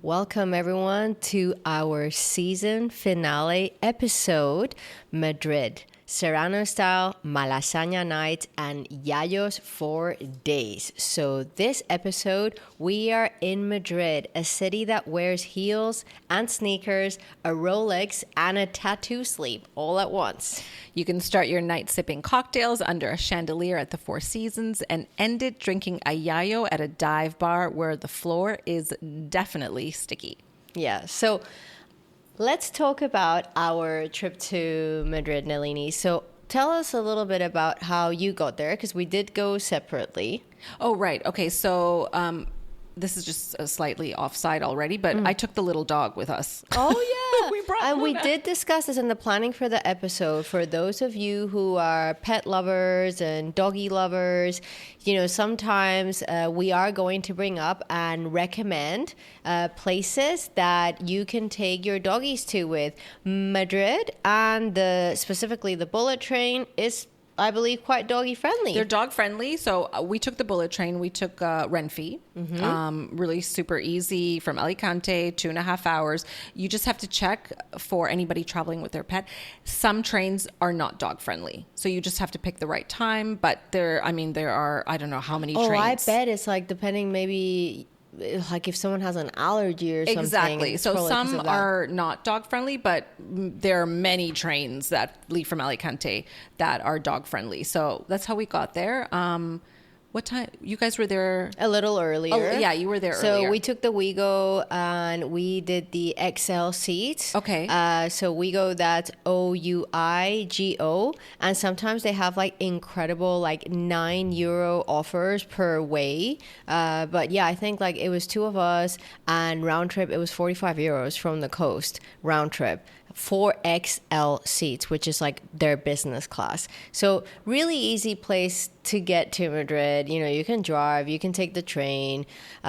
Welcome everyone to our season finale episode, Madrid. Serrano style, Malasaña night, and Yayos for days. So this episode, we are in Madrid, a city that wears heels and sneakers, a Rolex, and a tattoo sleeve all at once. You can start your night sipping cocktails under a chandelier at the Four Seasons and end it drinking a Yayo at a dive bar where the floor is definitely sticky. Yeah, so let's talk about our trip to Madrid, Nalini. So tell us a little bit about how you got there, because we did go separately. Oh, right. Okay, so this is just slightly offside already, but I took the little dog with us. Oh, yeah. We brought and Luna. we did discuss this in the planning for the episode. For those of you who are pet lovers and doggy lovers, you know, sometimes we are going to bring up and recommend places that you can take your doggies to with. Madrid and specifically the bullet train is, I believe, quite doggy friendly. They're dog friendly. So we took the bullet train. We took Renfe. Really super easy from Alicante, 2.5 hours. You just have to check for anybody traveling with their pet. Some trains are not dog friendly. So you just have to pick the right time. But there are, I don't know how many trains. Oh, I bet it's like depending maybe like if someone has an allergy or something. Exactly. So some are not dog friendly, but there are many trains that leave from Alicante that are dog friendly. So that's how we got there. What time? You guys were there? A little earlier. Oh, yeah, you were there earlier. So we took the Ouigo and we did the XL seat. Okay. So Ouigo, that's Ouigo. And sometimes they have like incredible like €9 offers per way. But yeah, I think like it was two of us and round trip, it was €45 from the coast round trip. 4XL seats, which is like their business class. So really easy place to get to Madrid. You know, you can drive, you can take the train,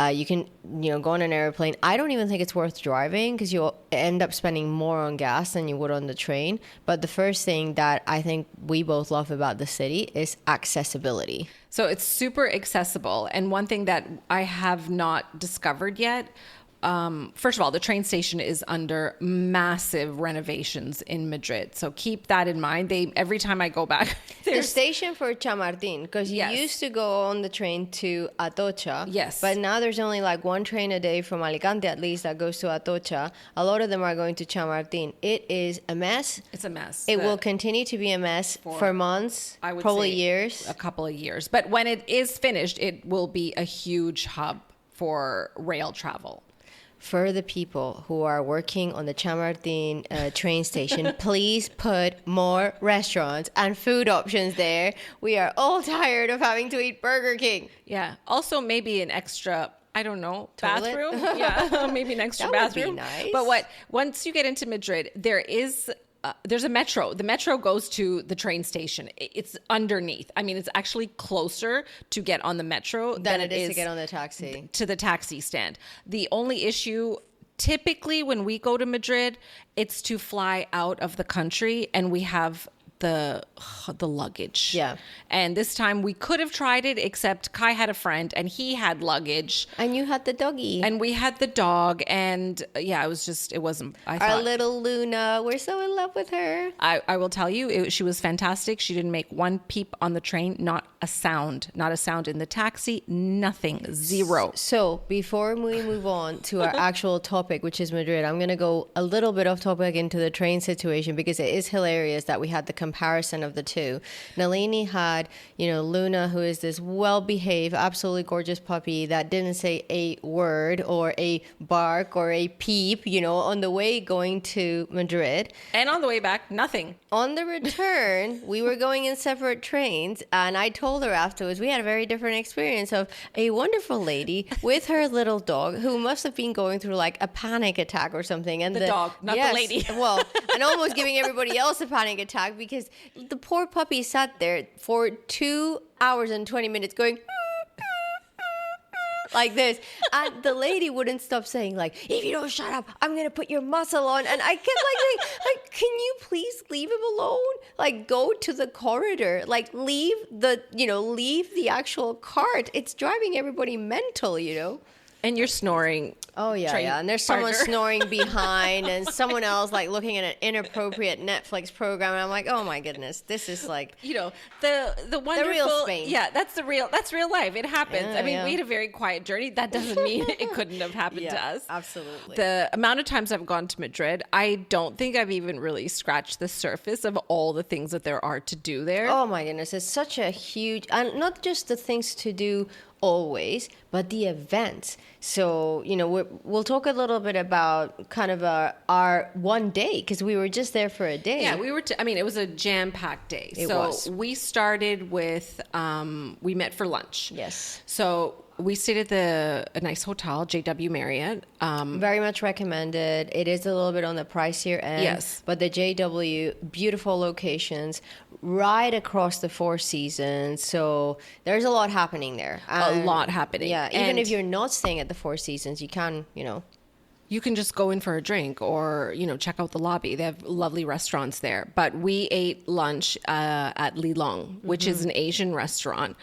you can, go on an airplane. I don't even think it's worth driving because you'll end up spending more on gas than you would on the train. But the first thing that I think we both love about the city is accessibility. So it's super accessible. And one thing that I have not discovered yet, first of all, the train station is under massive renovations in Madrid. So keep that in mind. Every time I go back, the station for Chamartín, because you Yes. used to go on the train to Atocha. Yes. But now there's only like one train a day from Alicante, at least, that goes to Atocha. A lot of them are going to Chamartín. It is a mess. It's a mess. It will continue to be a mess for months, I would probably say years. A couple of years. But when it is finished, it will be a huge hub for rail travel. For the people who are working on the Chamartín train station, please put more restaurants and food options there. We are all tired of having to eat Burger King. Yeah. Also, maybe an extra, I don't know, Toilet? bathroom. Yeah, maybe an extra That would be bathroom. nice. But once you get into Madrid, there's a metro. The metro goes to the train station. It's underneath. I mean, it's actually closer to get on the metro Than it is to get on the taxi. To the taxi stand. The only issue, typically when we go to Madrid, it's to fly out of the country, and we have the luggage. Yeah. And this time we could have tried it, except Kai had a friend and he had luggage. And you had the doggy. And we had the dog, and yeah, it wasn't, I thought. Our little Luna, we're so in love with her. I will tell you, she was fantastic. She didn't make one peep on the train, not a sound in the taxi, nothing, zero. So before we move on to our actual topic, which is Madrid, I'm going to go a little bit off topic into the train situation because it is hilarious that we had the comparison of the two. Nalini had, Luna, who is this well-behaved, absolutely gorgeous puppy that didn't say a word or a bark or a peep, on the way going to Madrid. And on the way back, nothing. On the return, we were going in separate trains, and I told her afterwards we had a very different experience of a wonderful lady with her little dog who must have been going through like a panic attack or something. And the dog, not the lady. Well, and almost giving everybody else a panic attack because the poor puppy sat there for 2 hours and 20 minutes going like this, and the lady wouldn't stop saying like, if you don't shut up, I'm gonna put your muscle on. And I kept like can you please leave him alone? Like, go to the corridor, like leave the actual cart. It's driving everybody mental. And you're snoring. Oh, yeah, yeah. And there's someone snoring behind and someone else like looking at an inappropriate Netflix program. And I'm like, oh my goodness, this is like, you know, the wonderful, the real Spain. Yeah, that's real life. It happens. Yeah, I mean, we had a very quiet journey. That doesn't mean it couldn't have happened to us. Absolutely. The amount of times I've gone to Madrid, I don't think I've even really scratched the surface of all the things that there are to do there. Oh my goodness, it's such a huge, and not just the things to do always, but the events. So, you know, we'll talk a little bit about kind of our one day, because we were just there for a day. Yeah, it was a jam-packed day. We started with, we met for lunch. Yes. So we stayed at a nice hotel, JW Marriott. Very much recommended. It is a little bit on the pricier end. Yes. But the JW, beautiful locations, right across the Four Seasons. So there's a lot happening there. A lot happening. Yeah. Even if you're not staying at the Four Seasons, you can, you know. You can just go in for a drink or, you know, check out the lobby. They have lovely restaurants there. But we ate lunch at Lilong, which is an Asian restaurant.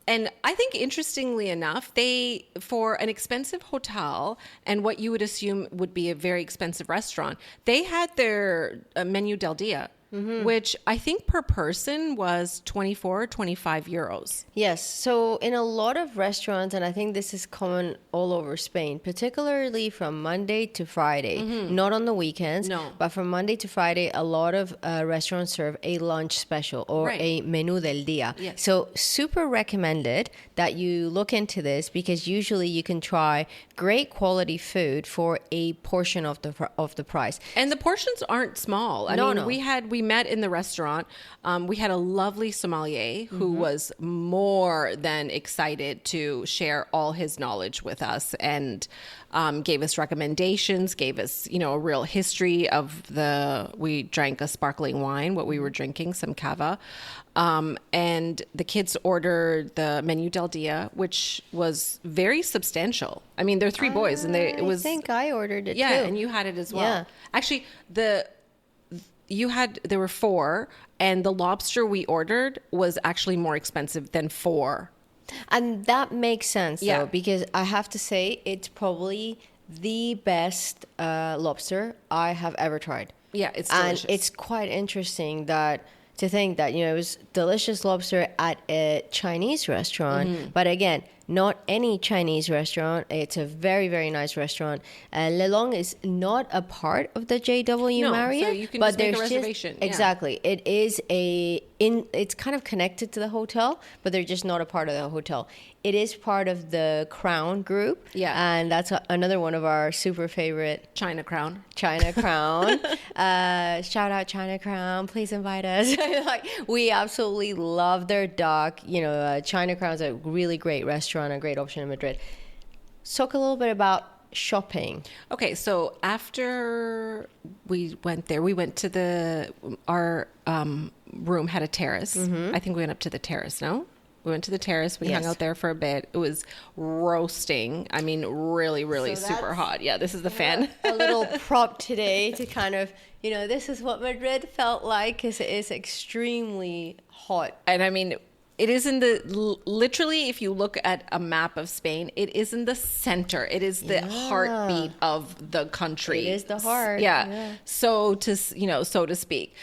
And I think, interestingly enough, they, for an expensive hotel and what you would assume would be a very expensive restaurant, they had their menu del dia, which I think per person was 24, 25 euros. Yes. So in a lot of restaurants, and I think this is common all over Spain, particularly from Monday to Friday, not on the weekends, but from Monday to Friday, a lot of restaurants serve a lunch special or a menú del día. Yes. So super recommended that you look into this, because usually you can try great quality food for a portion of the price. And the portions aren't small. I mean, we met in the restaurant. We had a lovely sommelier who was more than excited to share all his knowledge with us, and gave us recommendations, gave us, you know, a real history of we drank a sparkling wine, what we were drinking, some cava. And the kids ordered the menu del dia, which was very substantial. I mean, they're three boys, and I think I ordered it too. Yeah, and you had it as well. Yeah. Actually, there were four, and the lobster we ordered was actually more expensive than four. And that makes sense, though, because I have to say it's probably the best lobster I have ever tried. Yeah, it's delicious. And it's quite interesting to think that, you know, it was delicious lobster at a Chinese restaurant, but again, not any Chinese restaurant. It's a very, very nice restaurant. Lelong is not a part of the JW Marriott, so you can but just make a there's reservation. Exactly. It is it's kind of connected to the hotel, but they're just not a part of the hotel. It is part of the Crown group. Yeah. And that's another one of our super favorite. China Crown. Shout out China Crown. Please invite us. Like, we absolutely love their duck. You know, China Crown's a really great restaurant, a great option in Madrid. Let's talk a little bit about shopping. Okay, so after we went there, we went to our room had a terrace. I think we went up to the terrace, no? We went to the terrace. We hung out there for a bit. It was roasting. I mean, really, really super hot. Yeah, this is the fan. A little prop today to kind of, you know, this is what Madrid felt like, because it is extremely hot. And I mean, it is literally, if you look at a map of Spain, it is in the center. It is the heartbeat of the country. It is the heart. Yeah. So to speak.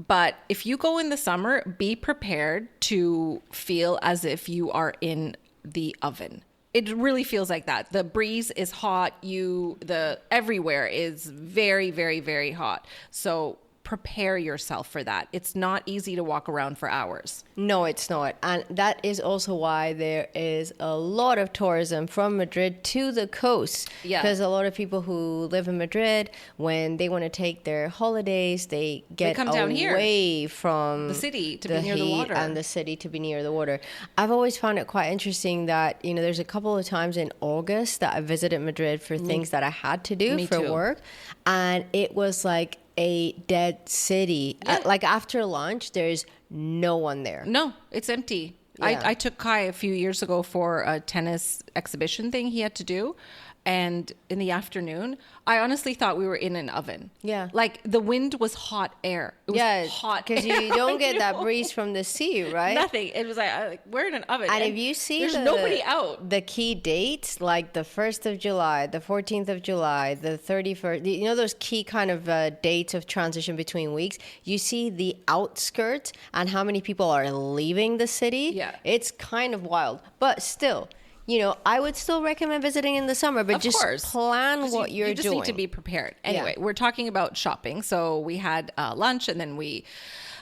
But if you go in the summer, be prepared to feel as if you are in the oven. It really feels like that. The breeze is hot. Everywhere is very, very, very hot. So prepare yourself for that. It's not easy to walk around for hours. No, it's not. And that is also why there is a lot of tourism from Madrid to the coast. Yeah. Because a lot of people who live in Madrid, when they want to take their holidays, they come down away from the city to be near the water. And the city to be near the water. I've always found it quite interesting that, you know, there's a couple of times in August that I visited Madrid for things that I had to do for work. And it was like a dead city. Like after lunch, there's no one there. No, it's empty. Yeah. I took Kai a few years ago for a tennis exhibition thing he had to do. and in the afternoon, I honestly thought we were in an oven. Yeah. Like the wind was hot air. It was hot because you don't get that breeze from the sea, right? Nothing. It was like we're in an oven. And if you see there's nobody out. The key dates, like the 1st of July, the 14th of July, the 31st, you know, those key kind of dates of transition between weeks, you see the outskirts and how many people are leaving the city. Yeah. It's kind of wild. But still, you know, I would still recommend visiting in the summer, but just plan what you're doing. You just need to be prepared. Anyway, we're talking about shopping. So we had lunch, and then we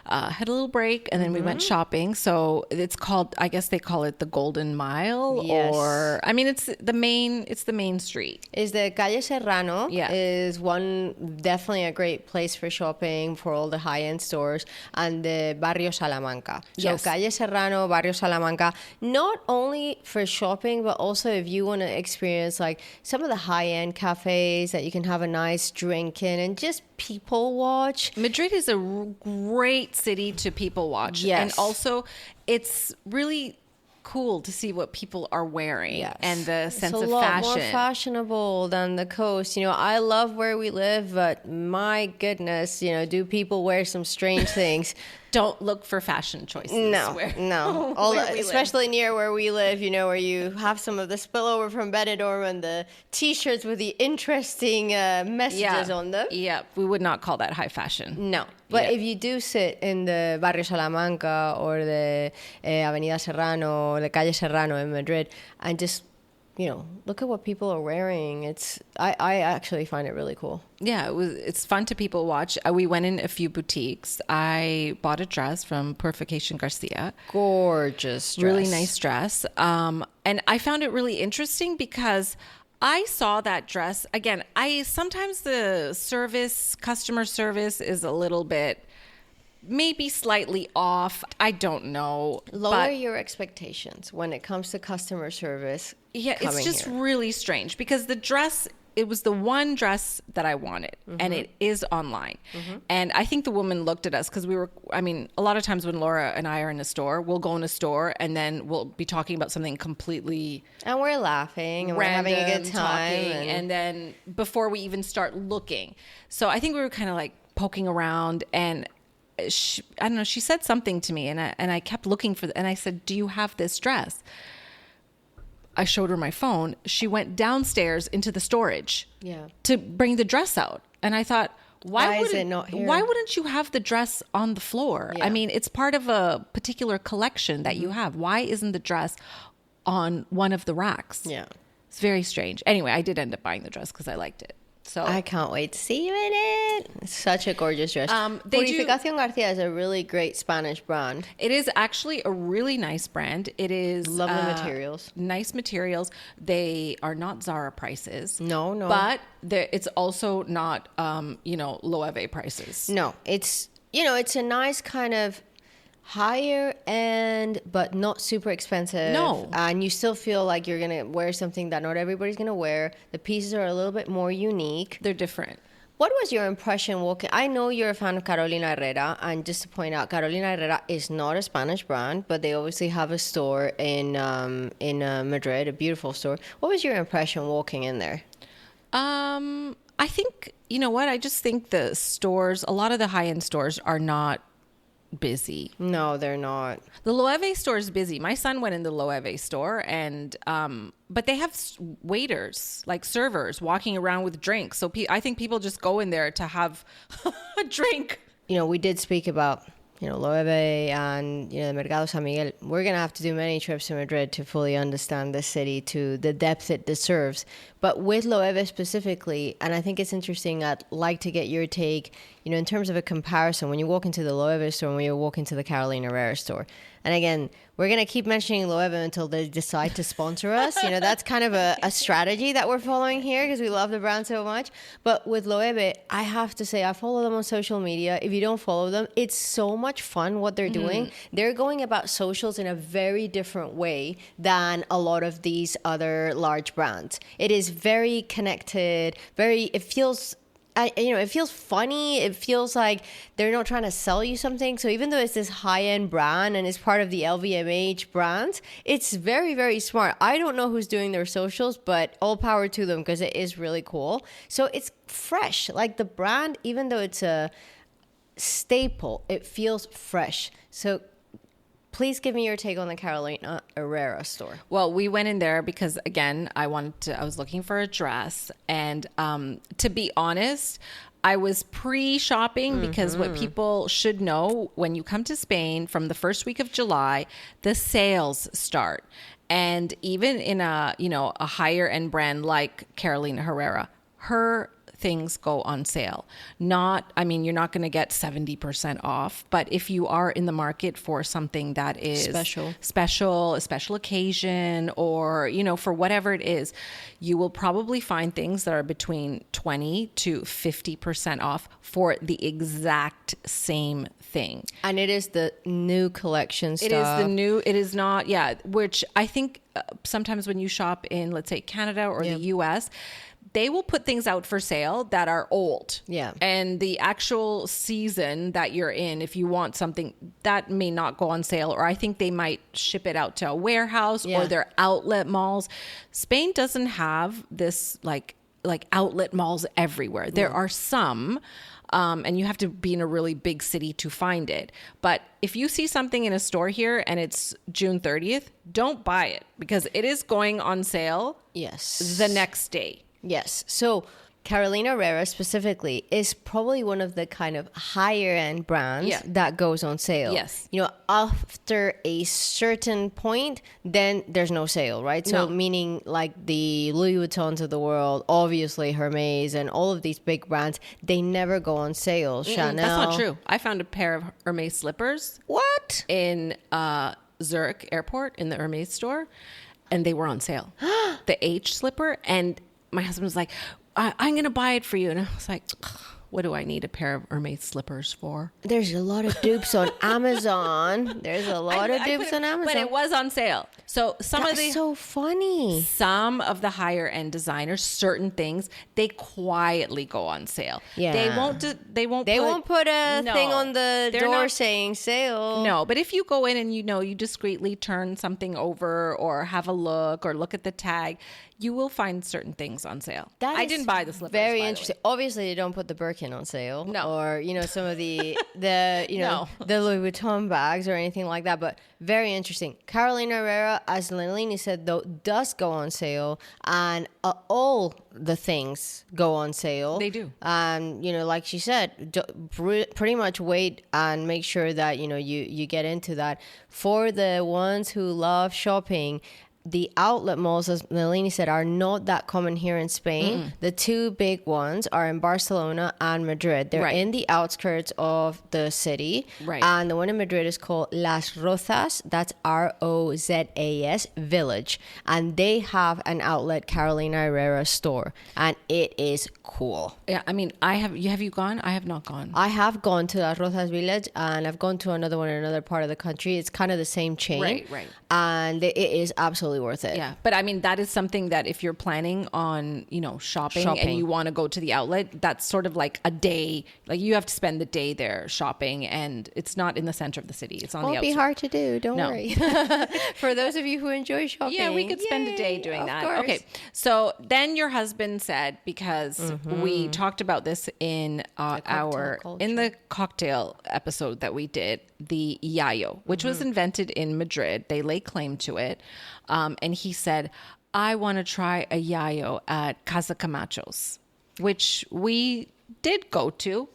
had a little break, and then we went shopping. So it's called, I guess they call it the Golden Mile, or I mean, it's the main street. Is the Calle Serrano? Yeah, is definitely a great place for shopping for all the high end stores, and the Barrio Salamanca. So Calle Serrano, Barrio Salamanca, not only for shopping, but also if you want to experience like some of the high end cafes that you can have a nice drink in and just people watch. Madrid is a great city to people watch. Yes. And also it's really cool to see what people are wearing and the sense of fashion. It's a lot more fashionable than the coast. You know, I love where we live, but my goodness, you know, do people wear some strange things? Don't look for fashion choices. No. Especially near where we live, you know, where you have some of the spillover from Benidorm and the T-shirts with the interesting messages on them. Yeah, we would not call that high fashion. No. But if you do sit in the Barrio Salamanca or the Avenida Serrano or the Calle Serrano in Madrid and just, you know, look at what people are wearing. I actually find it really cool. Yeah, it's fun to people watch. We went in a few boutiques. I bought a dress from Purification Garcia. Gorgeous dress. Really nice dress. And I found it really interesting because I saw that dress. Again, sometimes the customer service is a little bit, maybe slightly off. I don't know. Lower your expectations when it comes to customer service. Yeah, it's just really strange because the dress, it was the one dress that I wanted, and it is online. And I think the woman looked at us because a lot of times when Laura and I are in a store, we'll go in a store and then we'll be talking about something completely and we're laughing and we're having a good time. And then before we even start looking. So I think we were kind of like poking around, and she said something to me, and I kept looking and I said, "Do you have this dress?" I showed her my phone. She went downstairs into the storage to bring the dress out. And I thought, why is it not here? Why wouldn't you have the dress on the floor? Yeah. I mean, it's part of a particular collection that you have. Why isn't the dress on one of the racks? Yeah. It's very strange. Anyway, I did end up buying the dress because I liked it. So I can't wait to see you in it. It's such a gorgeous dress. Purificación García is a really great Spanish brand. It is actually a really nice brand. It is lovely materials. Nice materials. They are not Zara prices. No. But it's also not Loewe prices. No, it's a nice kind of higher end, but not super expensive. No. And you still feel like you're going to wear something that not everybody's going to wear. The pieces are a little bit more unique. They're different. What was your impression walking? I know you're a fan of Carolina Herrera, and just to point out, Carolina Herrera is not a Spanish brand, but they obviously have a store in Madrid, a beautiful store. What was your impression walking in there? I think, you know what? I just think the stores, a lot of the high-end stores are not busy. No, they're not. The Loewe store is busy. My son went in the Loewe store, and but they have waiters, like servers, walking around with drinks. So I think people just go in there to have a drink. You know, we did speak about Loewe and the Mercado San Miguel. We're gonna have to do many trips to Madrid to fully understand the city to the depth it deserves. But with Loewe specifically, and I think it's interesting, I'd like to get your take, in terms of a comparison, when you walk into the Loewe store and when you walk into the Carolina Herrera store. And again, we're going to keep mentioning Loewe until they decide to sponsor us. That's kind of a strategy that we're following here because we love the brand so much. But with Loewe, I have to say, I follow them on social media. If you don't follow them, it's so much fun what they're doing. They're going about socials in a very different way than a lot of these other large brands. It is very connected, it feels it feels funny. It feels like they're not trying to sell you something. So even though it's this high-end brand and it's part of the LVMH brand, it's very, very smart. I don't know who's doing their socials, but all power to them because it is really cool. So it's fresh. Like the brand, even though it's a staple, it feels fresh. So please give me your take on the Carolina Herrera store. Well, we went in there because, again, I was looking for a dress. And to be honest, I was pre-shopping because what people should know when you come to Spain from the first week of July, the sales start. And even in a higher end brand like Carolina Herrera, her things go on sale. You're not going to get 70% off, but if you are in the market for something that is special, a special occasion, or, for whatever it is, you will probably find things that are between 20 to 50% off for the exact same thing. And it is the new collection stuff. It is not, which I think sometimes when you shop in, let's say, Canada or the US, they will put things out for sale that are old. Yeah. And the actual season that you're in, if you want something, that may not go on sale. Or I think they might ship it out to a warehouse or their outlet malls. Spain doesn't have this like outlet malls everywhere. There are some, and you have to be in a really big city to find it. But if you see something in a store here and it's June 30th, don't buy it because it is going on sale the next day. Yes. So Carolina Herrera specifically is probably one of the kind of higher end brands that goes on sale. Yes. After a certain point, then there's no sale, right? So meaning like the Louis Vuittons of the world, obviously Hermes and all of these big brands, they never go on sale. Chanel. That's not true. I found a pair of Hermes slippers. What? In Zurich airport in the Hermes store, and they were on sale. The H slipper, and my husband was like, I'm going to buy it for you. And I was like, what do I need a pair of Hermes slippers for? There's a lot of dupes on Amazon. But it was on sale. So That's so funny. Some of the higher end designers, certain things, they quietly go on sale. Yeah. They won't put a thing on the door saying sale. No, but if you go in and you discreetly turn something over or have a look or look at the tag, you will find certain things on sale. I didn't buy the slippers. Very interesting. Obviously, they don't put the Birkin on sale. No. Or, some of the the Louis Vuitton bags or anything like that. But very interesting. Carolina Herrera, as Lelini said, though, does go on sale. And all the things go on sale. They do. And, like she said, pretty much wait and make sure that, you get into that. For the ones who love shopping, the outlet malls, as Nalini said, are not that common here in Spain. The two big ones are in Barcelona and Madrid. They're in the outskirts of the city. Right. And the one in Madrid is called Las Rozas. That's Rozas Village. And they have an outlet Carolina Herrera store. And it is cool. Yeah, have you gone? I have not gone. I have gone to Las Rozas Village, and I've gone to another one in another part of the country. It's kind of the same chain. Right. And it is absolutely worth it. Yeah, but that is something that if you're planning on, shopping and you want to go to the outlet, that's sort of like a day. Like you have to spend the day there shopping, and it's not in the center of the city. It's on the outskirts. Won't be hard to do. Don't worry. For those of you who enjoy shopping. Yeah, we could spend a day doing that. Course. Okay. So then your husband said, because we talked about this in the cocktail episode that we did, the Yayo, which was invented in Madrid. They lay claim to it. And he said, I want to try a Yayo at Casa Camacho's, which we did go to.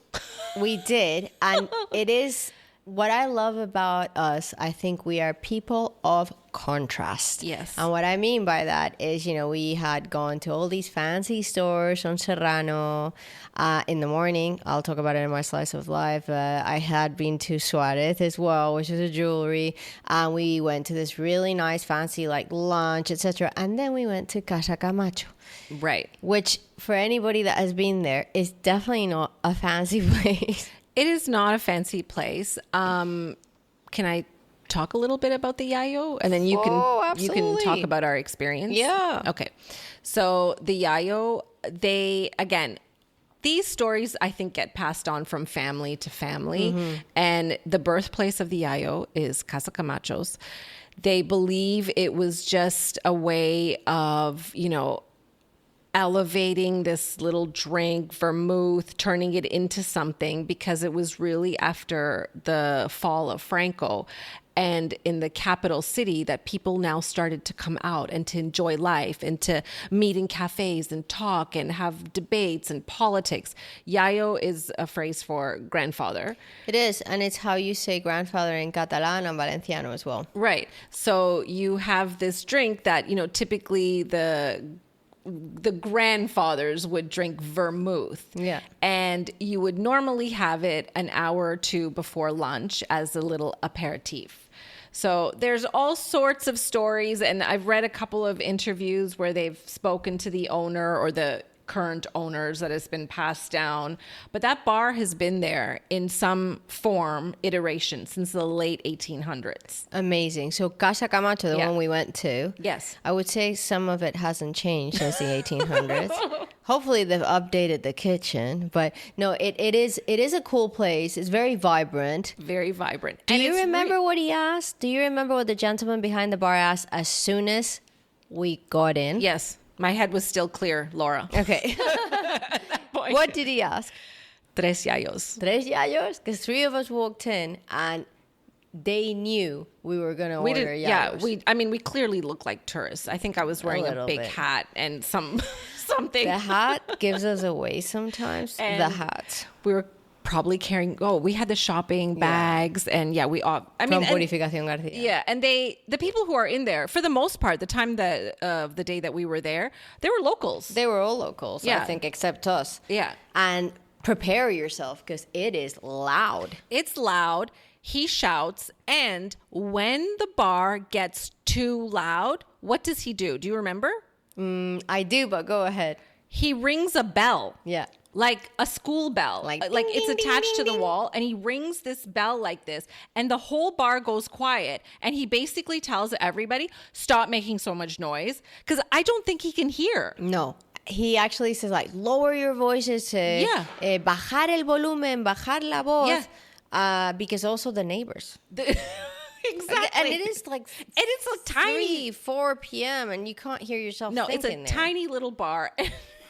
We did. And it is what I love about us. I think we are people of contrast. Yes. And what I mean by that is, we had gone to all these fancy stores on Serrano in the morning. I'll talk about it in my slice of life. I had been to Suarez as well, which is a jewelry. And we went to this really nice fancy lunch, etc. And then we went to Casa Camacho. Right. Which for anybody that has been there is definitely not a fancy place. It is not a fancy place. Can I talk a little bit about the Yayo, and then you can talk about our experience? Yeah. Okay. So the Yayo, they again, these stories, I think, get passed on from family to family. And the birthplace of the Yayo is Casa Camacho's. They believe it was just a way of, elevating this little drink, vermouth, turning it into something, because it was really after the fall of Franco and in the capital city that people now started to come out and to enjoy life and to meet in cafes and talk and have debates and politics. Yayo is a phrase for grandfather. It is, and it's how you say grandfather in Catalan and Valenciano as well. Right. So you have this drink that, typically the grandfathers would drink vermouth. Yeah. And you would normally have it an hour or two before lunch as a little aperitif. So there's all sorts of stories, and I've read a couple of interviews where they've spoken to the owner or the current owners that has been passed down. But that bar has been there in some form, iteration, since the late 1800s. Amazing. So Casa Camacho, the one we went to. Yes. I would say some of it hasn't changed since the 1800s. Hopefully they've updated the kitchen, but no, it is a cool place. It's very vibrant. Very vibrant. Do you remember what he asked? Do you remember what the gentleman behind the bar asked as soon as we got in? Yes. My head was still clear, Laura. Okay. What did he ask? Tres yayos. Tres yayos? Because 3 of us walked in and they knew we were going to order yayos. Yeah, we clearly look like tourists. I think I was wearing a big hat and something. The hat gives us away sometimes. And the hat. We were probably carrying, we had the shopping bags and we all, From Purificación García. Yeah, and the people who are in there, for the most part, the time that of the day that we were there, they were locals. They were all locals, I think, except us. Yeah. And prepare yourself because it is loud. It's loud. He shouts, and when the bar gets too loud, what does he do? Do you remember? I do, but go ahead. He rings a bell. Yeah. Like a school bell. Like it's ding, attached ding, to the ding. wall, and he rings this bell like this, and the whole bar goes quiet, and he basically tells everybody, stop making so much noise, because I don't think he can hear. No. He actually says, lower your voices. Bajar el volumen, bajar la voz. Yeah. Because also the neighbors. Exactly. And it is and it's a tiny 4 p.m. and you can't hear yourself No, thinking it's a tiny little bar.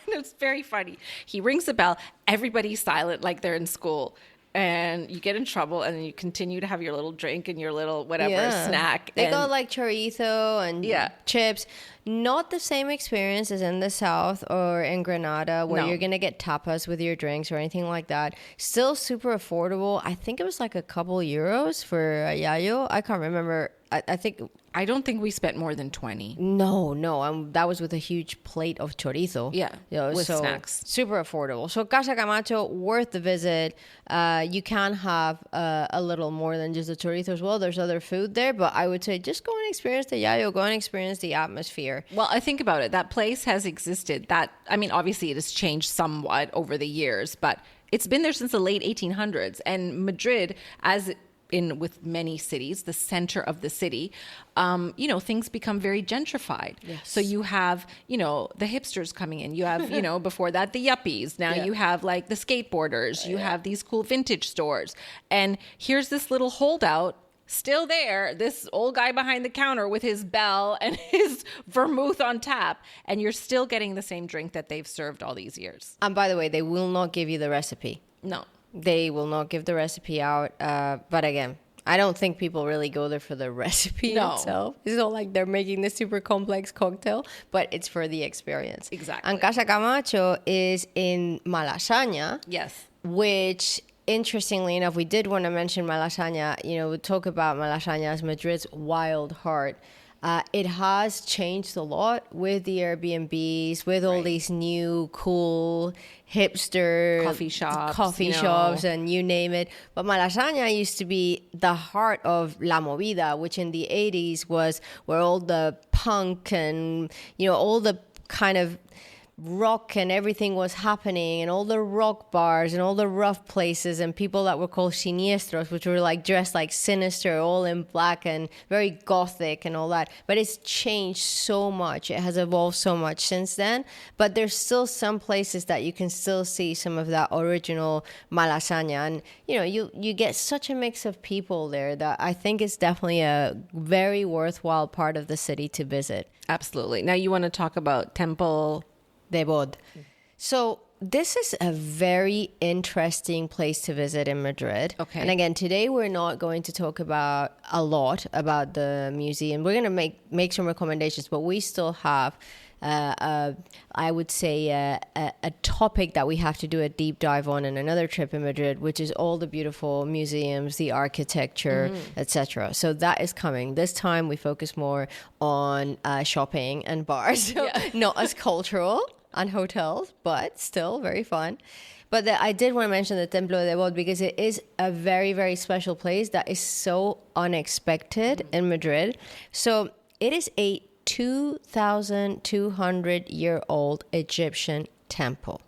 It's very funny. He rings the bell. Everybody's silent like they're in school. And you get in trouble, and then you continue to have your little drink and your little whatever snack. They got chorizo and chips. Not the same experience as in the South or in Granada, where you're going to get tapas with your drinks or anything like that. Still super affordable. I think it was a couple euros for a yayo. I can't remember. I don't think we spent more than 20. No. That was with a huge plate of chorizo. Yeah, with snacks. Super affordable. So Casa Camacho, worth the visit. You can have a little more than just the chorizo as well. There's other food there, but I would say just go and experience the yayo. Go and experience the atmosphere. Well, I think about it. That place has existed. Obviously it has changed somewhat over the years, but it's been there since the late 1800s. And Madrid, with many cities, the center of the city, things become very gentrified. Yes. So you have, the hipsters coming in. You have, before that, the yuppies. Now you have the skateboarders. You have these cool vintage stores. And here's this little holdout still there, this old guy behind the counter with his bell and his vermouth on tap, and you're still getting the same drink that they've served all these years. And by the way, they will not give you the recipe. No. They will not give the recipe out. But again, I don't think people really go there for the recipe itself. It's not like they're making this super complex cocktail, but it's for the experience. Exactly. And Casa Camacho is in Malasaña. Yes. Which, interestingly enough, we did want to mention Malasaña. We talk about Malasaña as Madrid's wild heart. It has changed a lot with the Airbnbs, with all these new cool hipster coffee shops and you name it. But Malasaña used to be the heart of La Movida, which in the 80s was where all the punk and, all the kind of rock and everything was happening, and all the rock bars and all the rough places, and people that were called siniestros, which were like dressed like sinister, all in black and very gothic and all that. But it's changed so much. It has evolved so much since then. But there's still some places that you can still see some of that original Malasaña. And, you know, you get such a mix of people there that I think it's definitely a very worthwhile part of the city to visit. Absolutely. Now you want to talk about Temple Debod. So this is a very interesting place to visit in Madrid. Okay. And again, today we're not going to talk about a lot about the museum. We're going to make some recommendations, but we still have, I would say, a topic that we have to do a deep dive on in another trip in Madrid, which is all the beautiful museums, the architecture, etc. So that is coming. This time we focus more on shopping and bars, not as cultural, and hotels, but still very fun. But I did want to mention the Temple of Debod because it is a very, very special place that is so unexpected in Madrid. So it is a 2,200-year-old Egyptian temple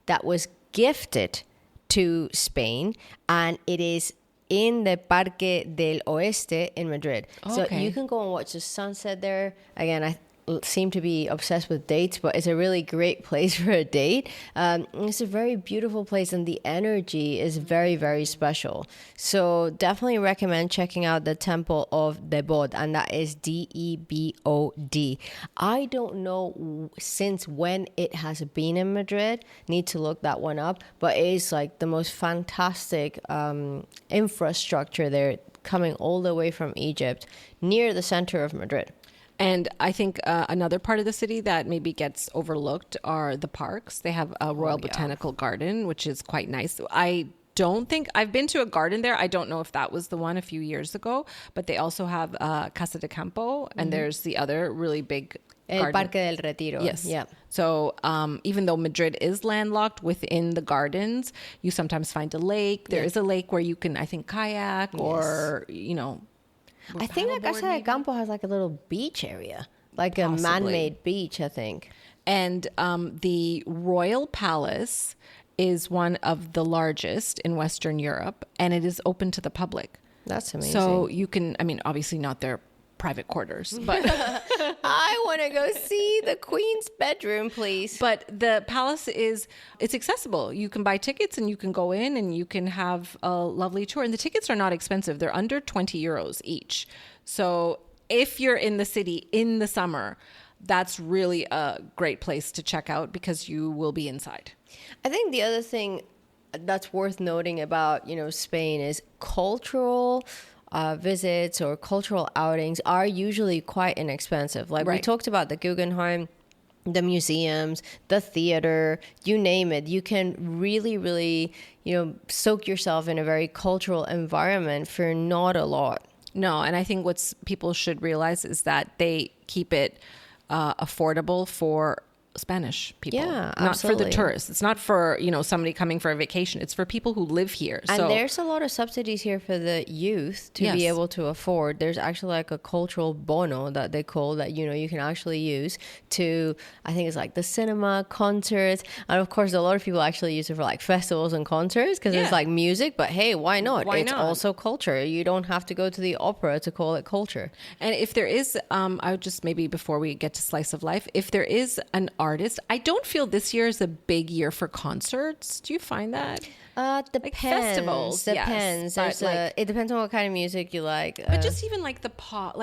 that was gifted to Spain, and it is in the Parque del Oeste in Madrid. So you can go and watch the sunset there. Again, I seem to be obsessed with dates, but it's a really great place for a date. It's a very beautiful place, and the energy is very, very special. So definitely recommend checking out the Temple of Debod, and that is Debod. I don't know since when it has been in Madrid. Need to look that one up, but it is like the most fantastic infrastructure there, coming all the way from Egypt, near the center of Madrid. And I think another part of the city that maybe gets overlooked are the parks. They have a Royal Botanical Garden, which is quite nice. I don't think I've been to a garden there. I don't know if that was the one a few years ago, but they also have Casa de Campo, and there's the other really big El Parque del Retiro. Yes. Yeah. So even though Madrid is landlocked, within the gardens, you sometimes find a lake. There is a lake where you can, I think, kayak or, you know, I think that Casa de Campo has like a little beach area, like a man-made beach, I think. And the Royal Palace is one of the largest in Western Europe, and it is open to the public. That's amazing. So you can, I mean, obviously not their private quarters, but I want to go see the Queen's bedroom, please. But the palace it's accessible. You can buy tickets and you can go in and you can have a lovely tour. And the tickets are not expensive. They're under 20 euros each. So if you're in the city in the summer, that's really a great place to check out because you will be inside. I think the other thing that's worth noting about, Spain is cultural visits or cultural outings are usually quite inexpensive. Like we talked about the Guggenheim, the museums, the theater, you name it. You can really, really, soak yourself in a very cultural environment for not a lot. No, and I think what people should realize is that they keep it affordable for Spanish people, not for the tourists. It's not for somebody coming for a vacation. It's for people who live here. And there's a lot of subsidies here for the youth to be able to afford. There's actually like a cultural bono that they call that you can actually use to, I think it's like the cinema, concerts, and of course a lot of people actually use it for like festivals and concerts because it's like music. But hey, why not? It's also culture. You don't have to go to the opera to call it culture. And if there is, I would just maybe before we get to slice of life, if there is an artist, I don't feel this year is a big year for concerts. Do you find that? Depends. Like festivals, depends. Yes, it depends on what kind of music you like. But just even like the pop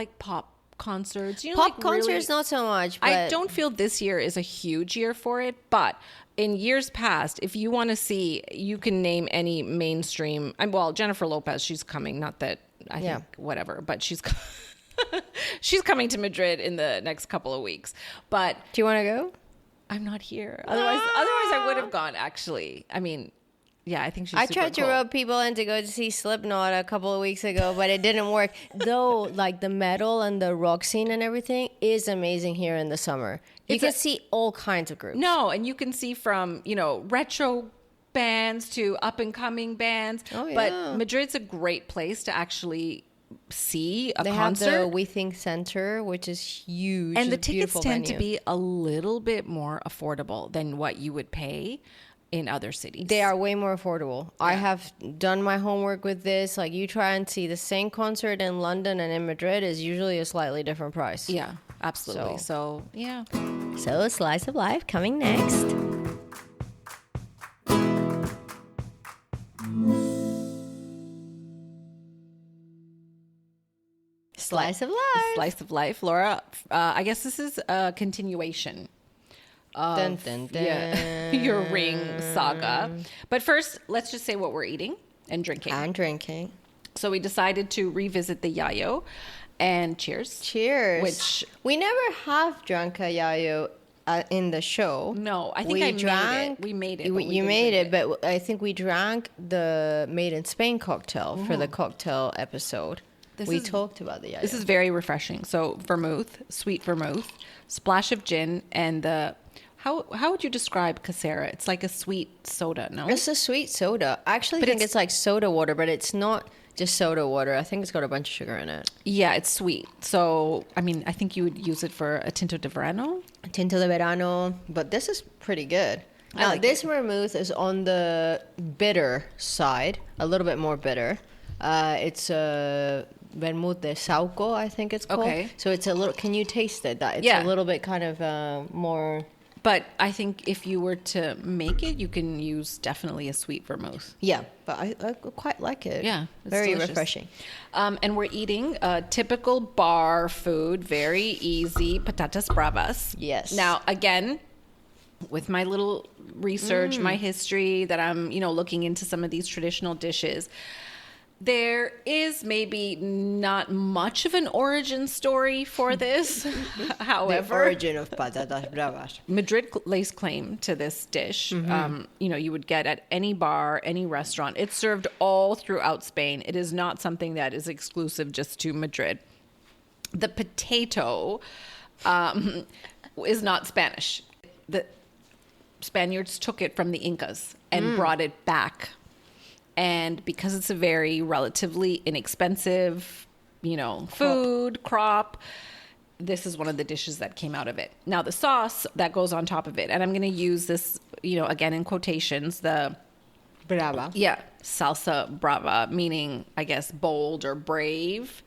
concerts. Pop concerts, not so much. But I don't feel this year is a huge year for it. But in years past, if you want to see, you can name any mainstream. Well, Jennifer Lopez, she's coming. Not that I think whatever, but she's she's coming to Madrid in the next couple of weeks. But do you want to go? I'm not here. Otherwise I would have gone, actually. I mean, yeah, I think she's I super tried to cool. rope people in to go to see Slipknot a couple of weeks ago, but it didn't work. Though, like the metal and the rock scene and everything is amazing here in the summer. You can see all kinds of groups. No, and you can see from, retro bands to up and coming bands. Oh, yeah. But Madrid's a great place to actually see a They concert. have the We Think Center, which is huge. And the It's a tickets beautiful tend to venue. be a little bit more affordable than what you would pay in other cities. They are way more affordable. I have done my homework with this. Like, you try and see the same concert in London and in Madrid is usually a slightly different price. Yeah, absolutely. So yeah. So, Slice of Life coming next. Slice of Life. Slice of life, Laura. I guess this is a continuation of Dun, dun, dun. your ring saga. But first, let's just say what we're eating and drinking. And drinking. So we decided to revisit the Yayo, and cheers. Cheers. Which we never have drunk a Yayo in the show. No, I think made it. We made it. You made it, but I think we drank the Made in Spain cocktail for the cocktail episode. We talked about the Yayo. This is very refreshing. So vermouth, sweet vermouth, splash of gin, and the how would you describe Casera? It's like a sweet soda, no? It's a sweet soda. I actually think it's like soda water, but it's not just soda water. I think it's got a bunch of sugar in it. Yeah, it's sweet. So, I mean, I think you would use it for a Tinto de Verano. Tinto de Verano, but this is pretty good. Now, like this vermouth is on the bitter side, a little bit more bitter. It's a vermouth de Sauco, I think it's called. Okay. So it's a little, can you taste it? That it's Yeah. a little bit kind of more... But I think if you were to make it, you can use definitely a sweet vermouth. Yeah, but I quite like it. Yeah, it's very delicious. refreshing. And we're eating typical bar food, very easy, patatas bravas. Yes. Now, again, with my little research, my history that I'm, looking into some of these traditional dishes, there is maybe not much of an origin story for this. However, The origin of patatas bravas. Madrid lays claim to this dish. You would get at any bar, any restaurant. It's served all throughout Spain. It is not something that is exclusive just to Madrid. The potato is not Spanish. The Spaniards took it from the Incas and brought it back. And because it's a very relatively inexpensive, food crop, this is one of the dishes that came out of it. Now, the sauce that goes on top of it, and I'm going to use this, again, in quotations, the... Brava. Yeah, salsa brava, meaning, I guess, bold or brave.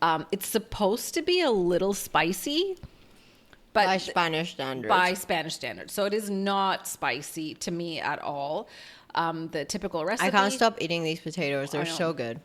It's supposed to be a little spicy. But By Spanish standards. By Spanish standards. So it is not spicy to me at all. The typical recipe... I can't stop eating these potatoes. They're I know. so good.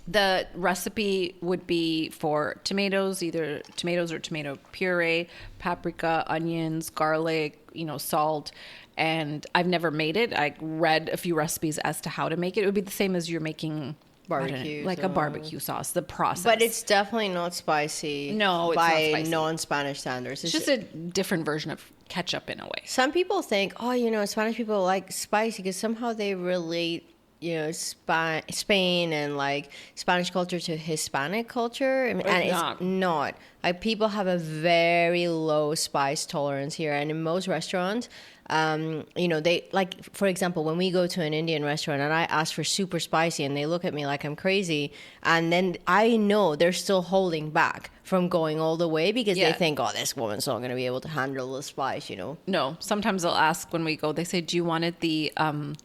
The recipe would be for tomatoes, either tomatoes or tomato puree, paprika, onions, garlic, salt. And I've never made it. I read a few recipes as to how to make it. It would be the same as you're making Barbecue like a barbecue sauce, the process. But it's definitely not spicy. No, it's by not spicy. non-Spanish standards. It's just a different version of ketchup in a way. Some people think, Spanish people like spicy because somehow they relate, Spain and like Spanish culture to Hispanic culture. And it's not. Like, people have a very low spice tolerance here. And in most restaurants, they like, for example, when we go to an Indian restaurant and I ask for super spicy and they look at me like I'm crazy, and then I know they're still holding back from going all the way because they think, this woman's not going to be able to handle the spice, No, sometimes they'll ask when we go, they say, do you want it the...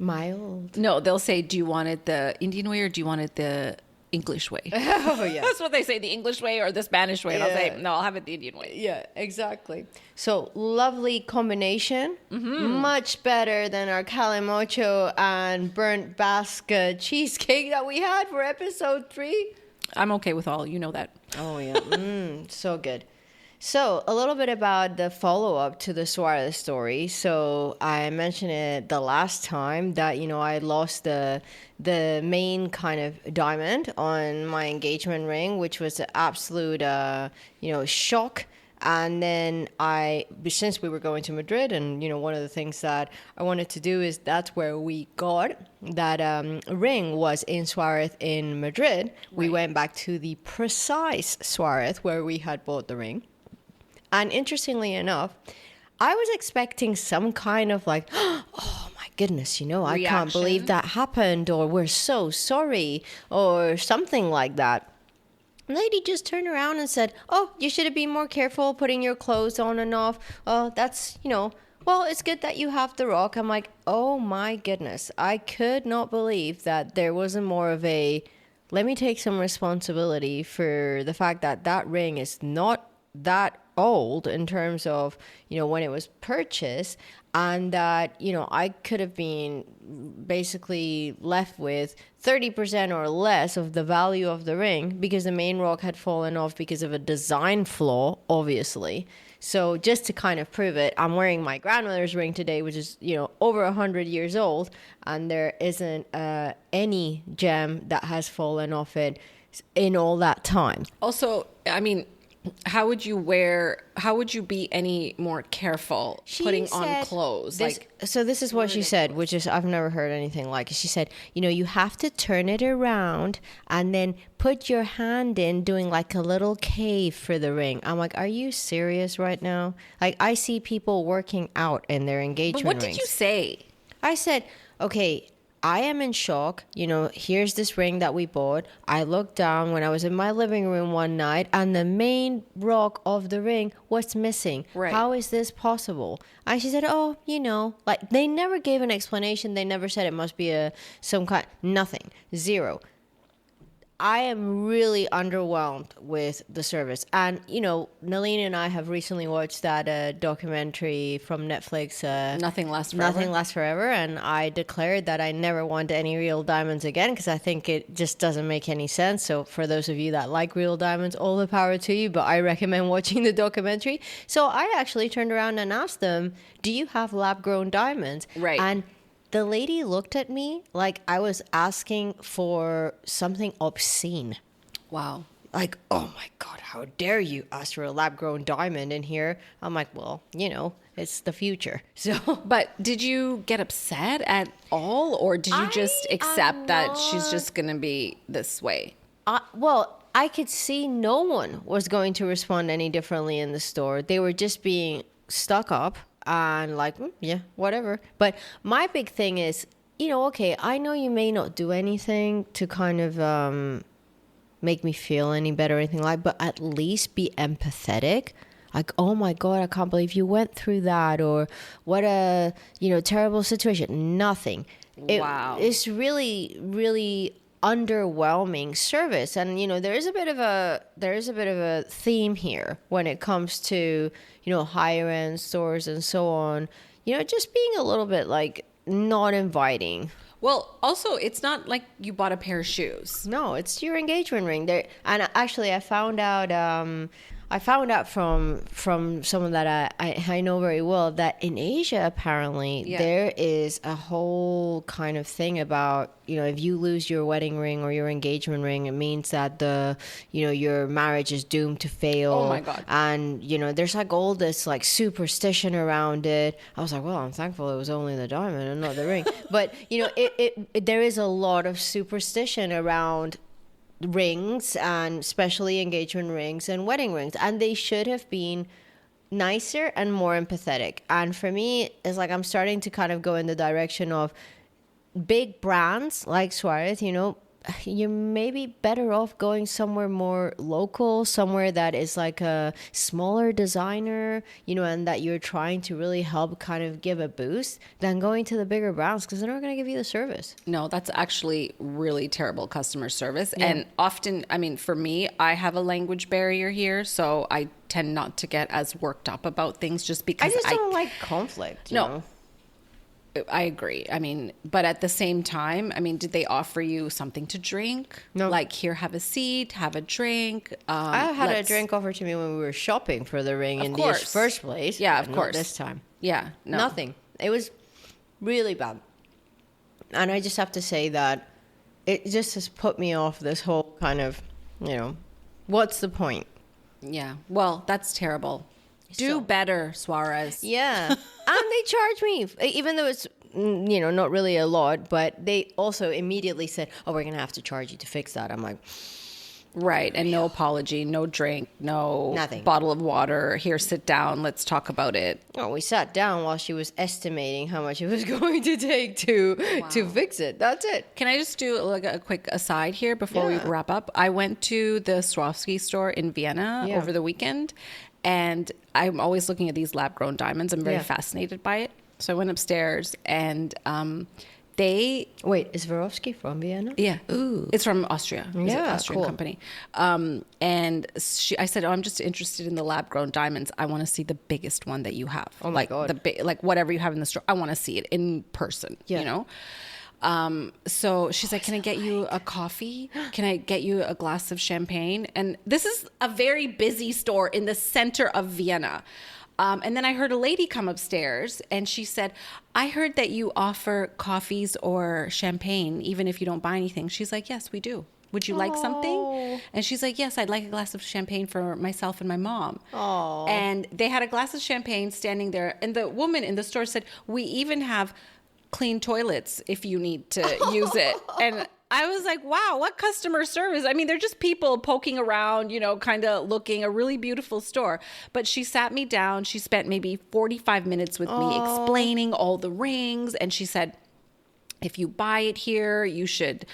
mild? No, they'll say, do you want it the Indian way or do you want it the English way? Oh, yeah. That's what they say, the English way or the Spanish way. And I'll say, no, I'll have it the Indian way. Yeah, exactly. So, lovely combination. Much better than our calimocho and burnt Basque cheesecake that we had for episode 3. I'm okay with all. You know that. Oh, yeah. So good. So, a little bit about the follow-up to the Suarez story. So, I mentioned it the last time that, I lost the main kind of diamond on my engagement ring, which was an absolute, shock. And then since we were going to Madrid, and, one of the things that I wanted to do is that's where we got that ring was in Suarez in Madrid. Right. We went back to the precise Suarez where we had bought the ring. And interestingly enough, I was expecting some kind of like, oh my goodness, I can't believe that happened, or we're so sorry, or something like that. Lady just turned around and said, "Oh, you should have been more careful putting your clothes on and off. Oh, that's, well, it's good that you have the rock." I'm like, oh my goodness. I could not believe that there wasn't more of a, let me take some responsibility for the fact that that ring is not that old in terms of, when it was purchased, and that, I could have been basically left with 30% or less of the value of the ring because the main rock had fallen off because of a design flaw, obviously. So just to kind of prove it, I'm wearing my grandmother's ring today, which is, over 100 years old, and there isn't any gem that has fallen off it in all that time. Also, I mean, how would you be any more careful putting on clothes? So this is what she said, which is, I've never heard anything like it. She said, you have to turn it around and then put your hand in doing like a little cave for the ring. I'm like, are you serious right now? Like, I see people working out in their engagement rings. But what did you say? I said, okay, I am in shock. Here's this ring that we bought. I looked down when I was in my living room one night and the main rock of the ring was missing. Right. How is this possible? And she said, oh, like they never gave an explanation. They never said it must be some kind, nothing, zero. I am really underwhelmed with the service. And, Nalini and I have recently watched that documentary from Netflix. Nothing Lasts Forever. Nothing Lasts Forever. And I declared that I never want any real diamonds again because I think it just doesn't make any sense. So for those of you that like real diamonds, all the power to you. But I recommend watching the documentary. So I actually turned around and asked them, do you have lab-grown diamonds? Right. And the lady looked at me like I was asking for something obscene. Wow. Like, oh my God, how dare you ask for a lab-grown diamond in here? I'm like, well, it's the future. So, but did you get upset at all, or did you just accept that she's just going to be this way? Well, I could see no one was going to respond any differently in the store. They were just being stuck up. And like, yeah, whatever. But my big thing is, okay, I know you may not do anything to kind of make me feel any better or anything like, but at least be empathetic. Like, oh my God, I can't believe you went through that, or what a, terrible situation. Nothing. Wow. It's really, really underwhelming service. And there is a bit of a theme here when it comes to higher end stores and so on, just being a little bit like not inviting. Well, also, it's not like you bought a pair of shoes. No, it's your engagement ring there. And actually I found out from someone that I know very well that in Asia, apparently, there is a whole kind of thing about, if you lose your wedding ring or your engagement ring, it means that your marriage is doomed to fail. Oh my God. And, there's like all this like superstition around it. I was like, well, I'm thankful it was only the diamond and not the ring. But, there is a lot of superstition around rings, and especially engagement rings and wedding rings, and they should have been nicer and more empathetic. And for me, it's like I'm starting to kind of go in the direction of big brands like Suarez, you may be better off going somewhere more local, somewhere that is like a smaller designer, and that you're trying to really help kind of give a boost, than going to the bigger brands because they're not going to give you the service. No, that's actually really terrible customer service. Yeah. And often, I mean, for me, I have a language barrier here, so I tend not to get as worked up about things just because I don't like conflict. No. I agree. I mean, but at the same time, I mean, did they offer you something to drink? No. Like, here, have a seat, have a drink. I had a drink offered to me when we were shopping for the ring in the first place. Yeah, of course. Not this time. Yeah, no. Nothing. It was really bad. And I just have to say that it just has put me off this whole kind of, what's the point? Yeah. Well, that's terrible. Do better, Suarez. Yeah. And they charge me, even though it's, not really a lot, but they also immediately said, oh, we're going to have to charge you to fix that. I'm like, Right. And no apology, no drink, no Nothing. bottle of water. Here, sit down. Let's talk about it. Oh, we sat down while she was estimating how much it was going to take to fix it. That's it. Can I just do like a quick aside here before we wrap up? I went to the Swarovski store in Vienna over the weekend, and I'm always looking at these lab-grown diamonds. I'm very fascinated by it. So I went upstairs, and Wait, is Swarovski from Vienna? Yeah. Ooh. It's from Austria. It's an Austrian cool. company. And I said, I'm just interested in the lab-grown diamonds. I want to see the biggest one that you have. Oh, my God. Like whatever you have in the store. I want to see it in person, you know? So she's like, can I get you a coffee? Can I get you a glass of champagne? And this is a very busy store in the center of Vienna. And then I heard a lady come upstairs and she said, I heard that you offer coffees or champagne, even if you don't buy anything. She's like, yes, we do. Would you like something? And she's like, yes, I'd like a glass of champagne for myself and my mom. Aww. And they had a glass of champagne standing there. And the woman in the store said, we even have clean toilets if you need to use it. And I was like, wow, what customer service. I mean, they're just people poking around, you know, kind of looking, a really beautiful store. But she sat me down. She spent maybe 45 minutes with me explaining all the rings. And she said, if you buy it here, you should,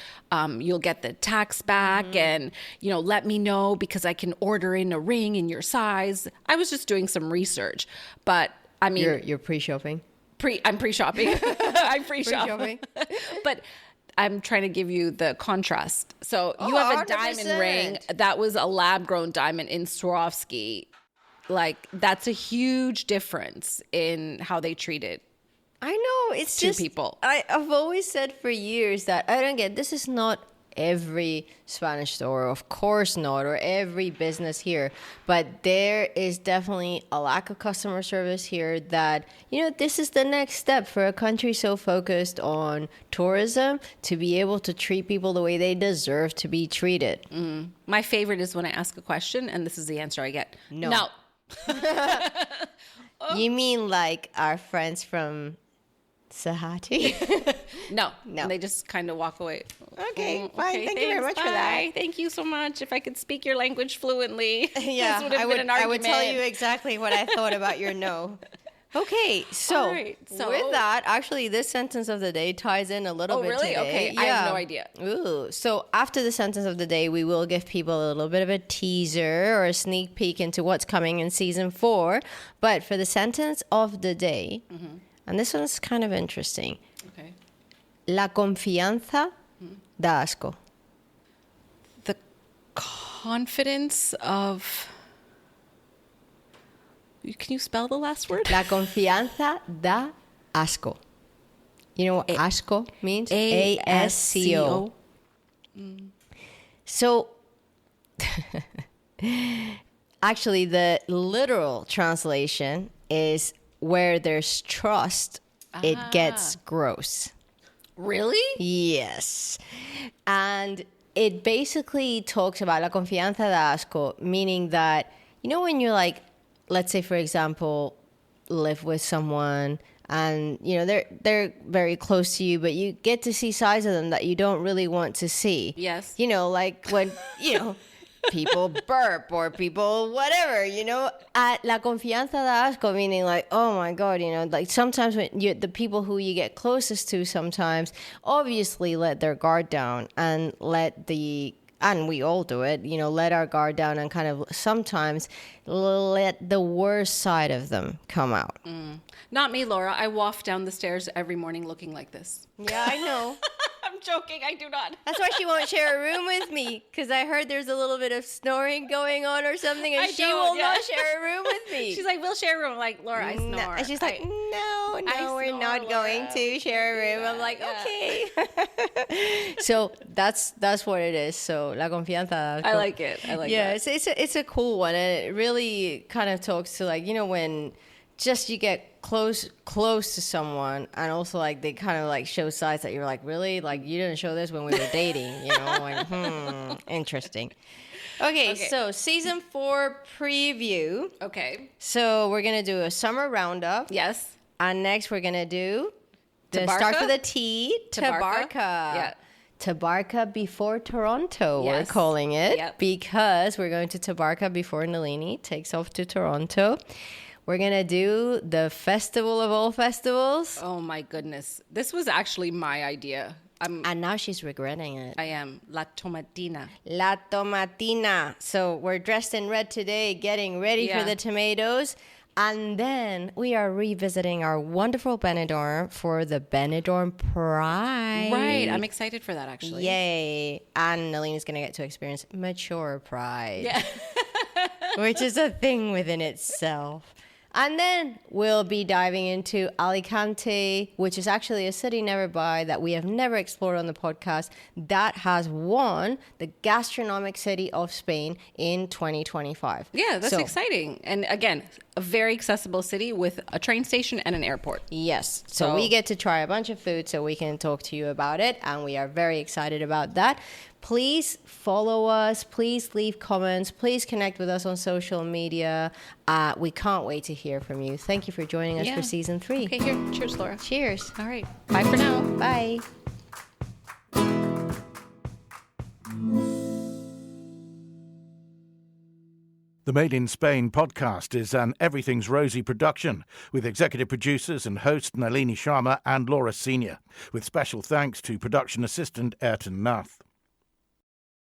you'll get the tax back and, you know, let me know because I can order in a ring in your size. I was just doing some research, but I mean. You're pre-shopping? I'm pre-shopping. I'm pre-shopping. But I'm trying to give you the contrast. So you have a 100%. diamond ring. That was a lab-grown diamond in Swarovski. Like, that's a huge difference in how they treat it. I know. It's Two just people. I've always said for years that I don't get this is not every Spanish store, of course not, or every business here, but there is definitely a lack of customer service here that, you know, this is the next step for a country so focused on tourism to be able to treat people the way they deserve to be treated. My favorite is when I ask a question and this is the answer I get. No. You mean like our friends from Sahati? No. No. And they just kind of walk away. Okay, fine. Thank you very much for that. Thank you so much. If I could speak your language fluently, Yeah, this would have I been would, an I argument. would tell you exactly what I thought about your no. Okay, so, All right, so- with that, actually, this sentence of the day ties in a little bit really? today. Okay, I have no idea. Ooh, so after the sentence of the day, we will give people a little bit of a teaser or a sneak peek into what's coming in season 4. But for the sentence of the day, and this one's kind of interesting. Okay. La confianza da asco. The confidence of... Can you spell the last word? La confianza da asco. You know what asco means? A-S-C-O. So, actually, the literal translation is where there's trust, it gets gross. Really? Yes. And it basically talks about la confianza da asco, meaning that, you know, when you're like, let's say, for example, live with someone and, you know, they're very close to you, but you get to see sides of them that you don't really want to see. Yes. You know, like when, you know, people burp or people whatever, you know. La confianza da asco, meaning like, oh my God, you know, like sometimes when the people who you get closest to sometimes obviously let their guard down and and we all do it, you know, let our guard down and kind of sometimes let the worst side of them come out. Not me, Laura. I waft down the stairs every morning looking like this. Yeah, I know. I'm joking. I do not. That's why she won't share a room with me, because I heard there's a little bit of snoring going on or something, and she will not share a room with me. She's like, we'll share a room. I'm like, Laura, I snore. No, and she's like, no, we're snore, not going Laura. to share a room. I'm like, okay. So that's what it is. So la confianza. I like it. I like yeah, that. it's a cool one, and it really kind of talks to, like, you know, when just you get close to someone, and also like they kind of like show sides that you're like, really, like you didn't show this when we were dating, you know, like interesting. Okay, so season 4 preview. Okay. So we're gonna do a summer roundup. Yes. And next we're gonna do the Tabarca? starts with a T. Tabarca? Tabarca. Yeah. Tabarca before Toronto, we're Yes. calling it, Yep. because we're going to Tabarca before Nalini takes off to Toronto. We're going to do the festival of all festivals. Oh my goodness. This was actually my idea. And now she's regretting it. I am. La Tomatina. La Tomatina. So we're dressed in red today, getting ready for Yeah. the tomatoes. And then we are revisiting our wonderful Benidorm for the Benidorm Pride. Right. I'm excited for that, actually. Yay. And Nalina's going to get to experience mature pride. Yeah. Which is a thing within itself. And then we'll be diving into Alicante, which is actually a city nearby that we have never explored on the podcast, that has won the gastronomic city of Spain in 2025. Yeah, that's So, exciting. And again, a very accessible city with a train station and an airport. Yes. So So- we get to try a bunch of food so we can talk to you about it. And we are very excited about that. Please follow us. Please leave comments. Please connect with us on social media. We can't wait to hear from you. Thank you for joining us Yeah. for season 3. Okay, here. Cheers, Laura. Cheers. All right. Bye for now. Bye. The Made in Spain podcast is an Everything's Rosy production, with executive producers and host Nalini Sharma and Laura Senior, with special thanks to production assistant Ayrton Nath.